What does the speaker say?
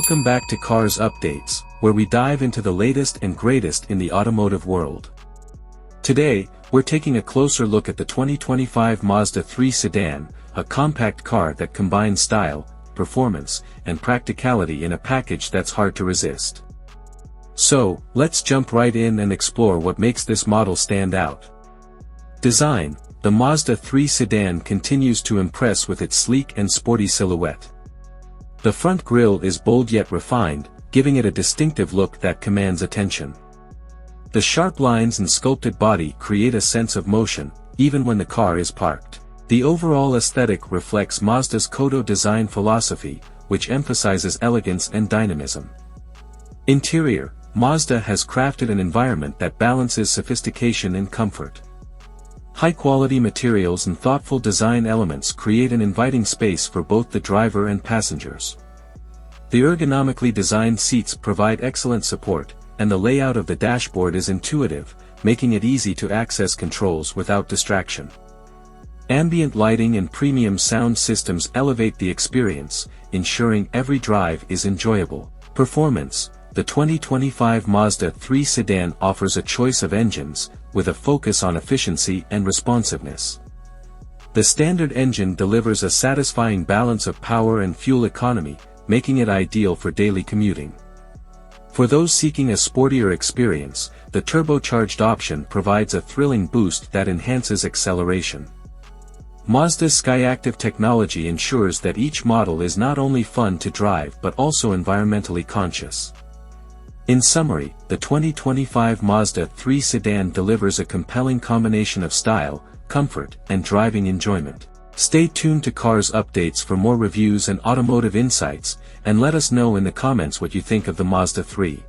Welcome back to Cars Updates, where we dive into the latest and greatest in the automotive world. Today, we're taking a closer look at the 2025 Mazda 3 Sedan, a compact car that combines style, performance, and practicality in a package that's hard to resist. So, let's jump right in and explore what makes this model stand out. Design: the Mazda 3 Sedan continues to impress with its sleek and sporty silhouette. The front grille is bold yet refined, giving it a distinctive look that commands attention. The sharp lines and sculpted body create a sense of motion, even when the car is parked. The overall aesthetic reflects Mazda's Kodo design philosophy, which emphasizes elegance and dynamism. Interior: Mazda has crafted an environment that balances sophistication and comfort. High-quality materials and thoughtful design elements create an inviting space for both the driver and passengers. The ergonomically designed seats provide excellent support, and the layout of the dashboard is intuitive, making it easy to access controls without distraction. Ambient lighting and premium sound systems elevate the experience, ensuring every drive is enjoyable. Performance: the 2025 Mazda 3 Sedan offers a choice of engines, with a focus on efficiency and responsiveness. The standard engine delivers a satisfying balance of power and fuel economy, making it ideal for daily commuting. For those seeking a sportier experience, the turbocharged option provides a thrilling boost that enhances acceleration. Mazda's Skyactiv technology ensures that each model is not only fun to drive but also environmentally conscious. In summary, the 2025 Mazda 3 Sedan delivers a compelling combination of style, comfort, and driving enjoyment. Stay tuned to Cars Updates for more reviews and automotive insights, and let us know in the comments what you think of the Mazda 3.